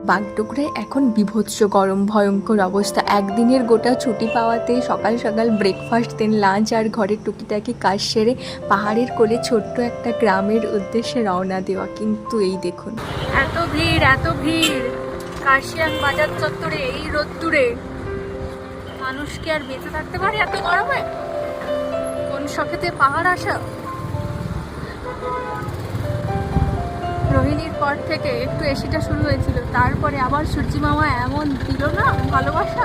বাগডোগরায় এখন বিভৎস গরম, ভয়ঙ্কর অবস্থা। একদিনের গোটা ছুটি পাওয়াতে সকাল সকাল ব্রেকফাস্ট, দেন লাঞ্চ আর ঘরের টুকিটাকি কাজ সেরে পাহাড়ের কোলে ছোট্ট একটা গ্রামের উদ্দেশ্যে রওনা দেওয়া। কিন্তু এই দেখুন, এত ভিড় কার্শিয়াং বাজার চত্বরে এই রোদ্দুরে। মানুষ কি আর বেঁচে থাকতে পারে এত গরমে? কোন শখেতে পাহাড় আসা? রোহিণীর পর থেকে একটু এসিটা শুরু হয়েছিল, তারপরে আবার সূর্যি মামা এমন দিল না ভালোবাসা,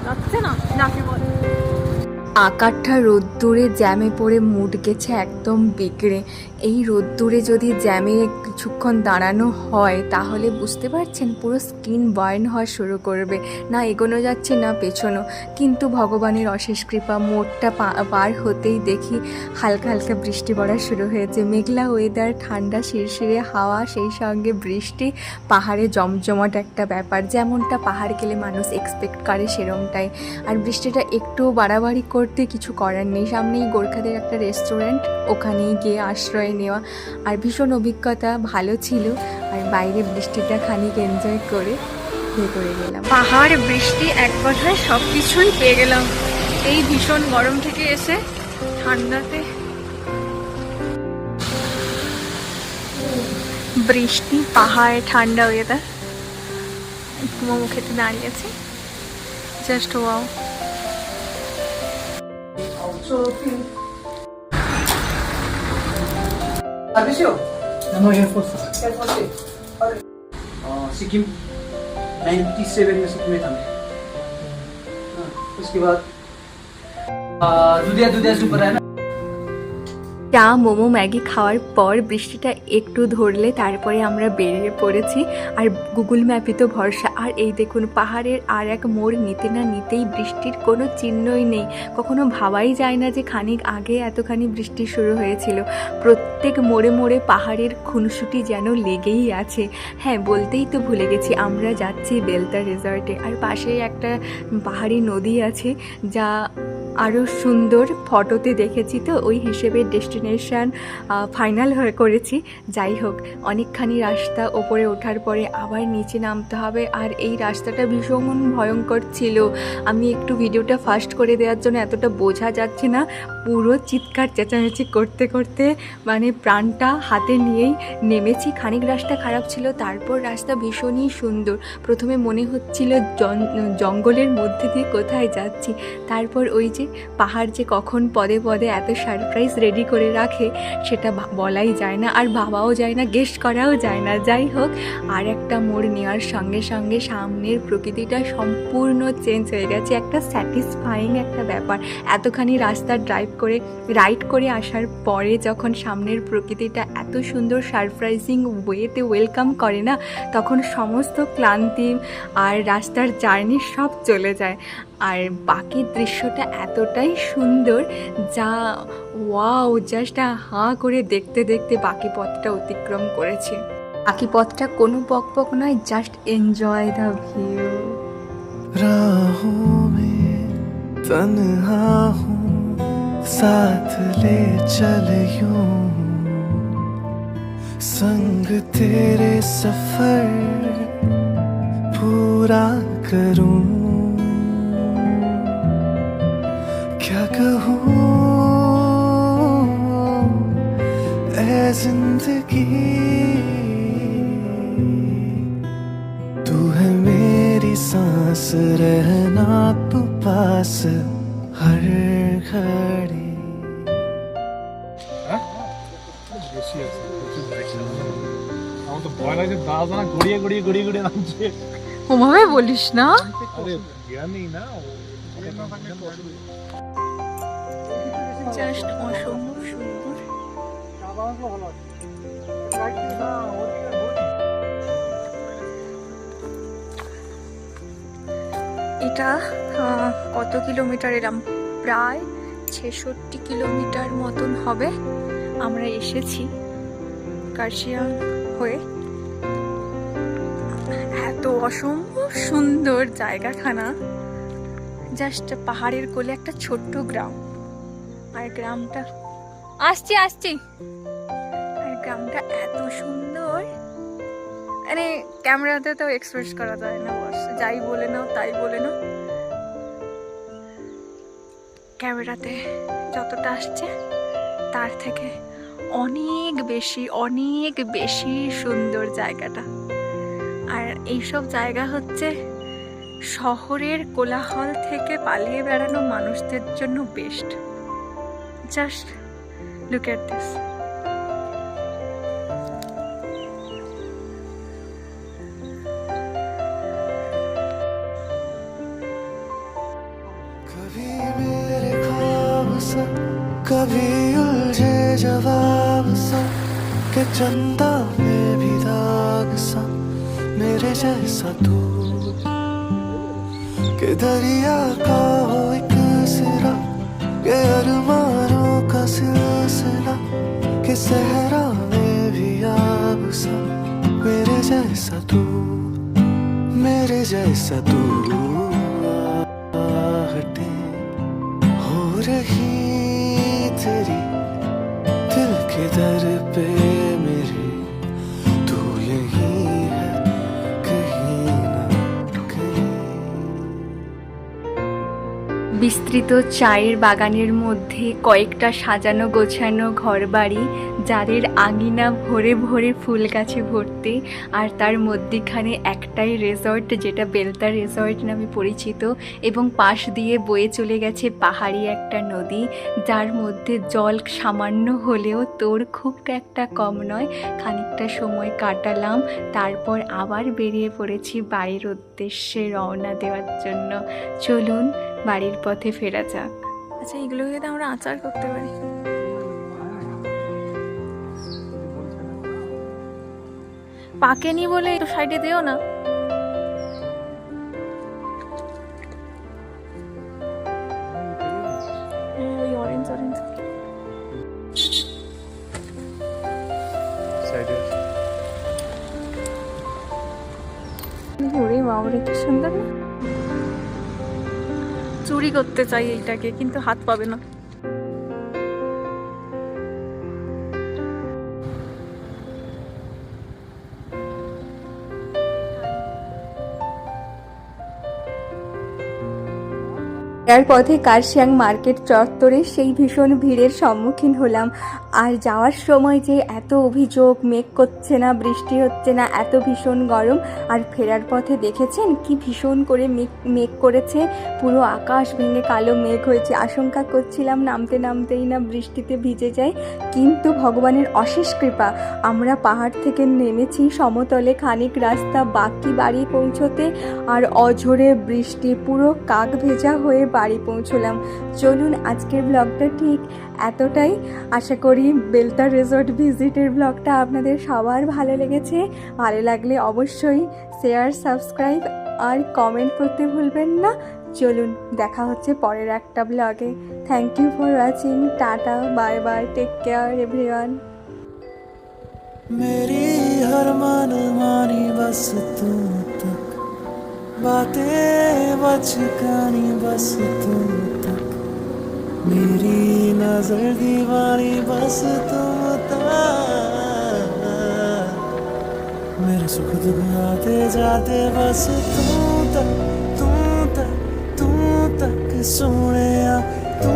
যাচ্ছে না নাকি বলে। আকাঠটা রোদ্দুরে জ্যামে পড়ে মুড গেছে একদম বিগড়ে। এই রোদ্দুরে যদি জ্যামে কিছুক্ষণ দাঁড়ানো হয় তাহলে বুঝতে পারছেন পুরো স্কিন বার্ন হওয়া শুরু করবে, না এগোনো যাচ্ছে না পেছনো। কিন্তু ভগবানের অশেষ কৃপা, মোড়টা পার হতেই দেখি হালকা হালকা বৃষ্টি পড়া শুরু হয়েছে। মেঘলা ওয়েদার, ঠান্ডা শিরশিরে হাওয়া, সেই সঙ্গে বৃষ্টি। পাহাড়ে জমজমাট একটা ব্যাপার, যেমনটা পাহাড় গেলে মানুষ এক্সপেক্ট করে সেরমটাই। আর বৃষ্টিটা একটু বাড়াবাড়ি করতে কিছু করার নেই। সামনেই গোর্খাদের একটা রেস্টুরেন্ট, ওখানেই গিয়ে আশ্রয় নেওয়া। আর ভীষণ অভিজ্ঞতা ভালো ছিল। আর বাইরে বৃষ্টিটা খানিক এনজয় করে ভেতরে গেলাম। পাহাড়, বৃষ্টি, এক কথায় সব কিছুই পেয়ে গেলাম এই ভীষণ গরম থেকে এসে ঠান্ডাতে। বৃষ্টি, পাহাড়, ঠান্ডা ওয়েদার, মোমো খেতে দাঁড়িয়েছে। Just wow. सर्विसियो No, एयरफोर्स एयरफोर्स से और सिक्किम 97 में सिक्किम में था मैं। उसके बाद दुधिया दुधिया सुपर है ना। চা, মোমো, ম্যাগি খাওয়ার পর বৃষ্টিটা একটু ধরলে তারপরে আমরা বেরিয়ে পড়েছি। আর গুগল ম্যাপই তো ভরসা। আর এই দেখুন, পাহাড়ের আর এক মোড় নিতে না নিতেই বৃষ্টির কোনো চিহ্নই নেই। কখনো ভাবাই যায় না যে খানিক আগে এতখানি বৃষ্টি শুরু হয়েছিল। প্রত্যেক মোড়ে মোড়ে পাহাড়ের খুনসুটি যেন লেগেই আছে। হ্যাঁ, বলতেই তো ভুলে গেছি, আমরা যাচ্ছি বেলতা রিসর্টে। আর পাশেই একটা পাহাড়ি নদী আছে, যা আরও সুন্দর। ফটোতে দেখেছি তো, ওই হিসেবে ডেস্টিনেশন ফাইনাল করেছি। যাই হোক, অনেকখানি রাস্তা ওপরে ওঠার পরে আবার নিচে নামতে হবে। আর এই রাস্তাটা ভীষণ ভয়ঙ্কর ছিল। আমি একটু ভিডিওটা ফাস্ট করে দেওয়ার জন্য এতটা বোঝা যাচ্ছে না, পুরো চিৎকার চেঁচামেচি করতে করতে মানে প্রাণটা হাতে নিয়েই নেমেছি। খানিক রাস্তা খারাপ ছিল, তারপর রাস্তা ভীষণই সুন্দর। প্রথমে মনে হচ্ছিল জঙ্গলের মধ্যে দিয়ে কোথায় যাচ্ছি। তারপর ওই যে পাহাড় যে কখন পদে পদে এত সারপ্রাইজ রেডি করে রাখে সেটা বলাই যায় না, আর ভাবাও যায় না, গেস করাও যায় না। যাই হোক, আর একটা মোড় নেওয়ার সঙ্গে সঙ্গে সামনের প্রকৃতিটা সম্পূর্ণ চেঞ্জ হয়ে গেছে। একটা স্যাটিসফাইং একটা ব্যাপার। এতখানি রাস্তা রাইড করে আসার পরে যখন সামনের প্রকৃতিটা এত সুন্দর সারপ্রাইজিং ওয়েতে ওয়েলকাম করে না, তখন সমস্ত ক্লান্তি আর রাস্তার জার্নি সব চলে যায়। আর বাকি দৃশ্যটা এতটাই সুন্দর, যা ওয়াও, জাস্ট হাঁ করে দেখতে দেখতে বাকি পথটা অতিক্রম করেছে। বাকি পথটা কোনো বকবক নয়, জাস্ট এনজয় দ্য ভিউ। राहों में तन्हा हूँ, साथ ले चल यूं, संग तेरे सफर पूरा करूं। क्या कहूँ ऐ जिंदगी, तू है मेरी सांस, रहना तू पास हर घड़ी। বেশি আছে, প্রচুর বাইক আমার তো ভয় লাগে, দাদা গড়িয়ে গড়িয়ে গড়িয়ে গড়িয়ে নামছে। ওভাবে বলিস না, আরে জ্ঞান নেই না। জাস্ট অসম্ভব সুন্দর। এটা কত কিলোমিটার এলাম? প্রায় 66 কিলোমিটার মতন হবে আমরা এসেছি কার্শিয়াং হয়ে। এত অসম্ভব সুন্দর জায়গাখানা, জাস্ট পাহাড়ের কোলে একটা ছোট্ট গ্রাম। আর গ্রামটা আসছি আসছি। আর গ্রামটা এত সুন্দর, মানে ক্যামেরাতে তো এক্সপ্রেস করা যায় না, বস যাই বলে নাও তাই বলে নাও, ক্যামেরাতে যতটা আসছে তার থেকে অনেক বেশি সুন্দর জায়গাটা। আর এইসব জায়গা হচ্ছে শহরের কোলাহল থেকে পালিয়ে বেড়ানো মানুষদের জন্য best. Just look at this. कभी मेरे ख्वाब सा, कभी उलझे जवाब सा, कि चंदा में भी दाग सा मेरे जैसा तू, कि दरिया का हो एक सिरा, कि अरमानों का सिलसिला, कि सहरा में भी आग सा मेरे जैसा तू, मेरे जैसा तू। आहटें हो रही तेरी दिल के दर पे मेरे, तू यहीं है कहीं ना कहीं। বিস্তৃত চায়ের বাগানের মধ্যে কয়েকটা সাজানো গোছানো ঘরবাড়ি, যাদের আঙিনা ভরে ভরে ফুল গাছে ভর্তি, আর তার মধ্যিখানে একটাই রিসর্ট, যেটা বেলতা রিসর্ট নামে পরিচিত, এবং পাশ দিয়ে বয়ে চলে গেছে পাহাড়ি একটা নদী, যার মধ্যে জল সামান্য হলেও তোর খুব একটা কম নয়। খানিকটা সময় কাটালাম, তারপর আবার বেরিয়ে পড়েছি বাড়ির উদ্দেশ্যে রওনা দেওয়ার জন্য। চলুন বাড়ির পথে ফেরা যাক। আচ্ছা, এগুলো যদি আমরা আচার করতে পারি। পাকেনি বলে একটু সাইডে দিও না। ওই অরেঞ্জ অরেঞ্জ সাইডে ওরে বাবারে কি সুন্দর না। চুরি করতে চাই এইটাকে, কিন্তু হাত পাবে না। যাওয়ার পথে কার্শিয়াং মার্কেট চত্বরে সেই ভীষণ ভিড়ের সম্মুখীন হলাম। আর যাওয়ার সময় যে এত অভিযোগ, মেঘ করছে না, বৃষ্টি হচ্ছে না, এত ভীষণ গরম। আর ফেরার পথে দেখেছেন কি ভীষণ করে মেঘ করেছে, পুরো আকাশ ভেঙে কালো মেঘ হয়েছে। আশঙ্কা করছিলাম নামতে নামতেই না বৃষ্টিতে ভিজে যায়, কিন্তু ভগবানের অশেষ কৃপা আমরা পাহাড় থেকে নেমেছি সমতলে খানিক রাস্তা বাকি বাড়ি পৌঁছতে, আর অঝোরে বৃষ্টি, পুরো কাক ভেজা হয়ে বাড়ি পৌঁছলাম। চলুন আজকের ব্লগটা ঠিক এতটাই। আশা করি বেলতা রিসর্ট ভিজিটের ব্লগটা আপনাদের সবার ভালো লেগেছে। ভালো লাগলে অবশ্যই শেয়ার, সাবস্ক্রাইব আর কমেন্ট করতে ভুলবেন না। চলুন দেখা হচ্ছে পরের একটা ব্লগে। Thank you for watching. Tata, bye bye, take care everyone. मेरी हर मन मानी बस तू तक, बातें बचकानी बस तू तक, मेरी नजर दीवानी बस तुम तक, मेरे सुख दुख आते जाते बस तू तक, तू तक, तू तक सोने तू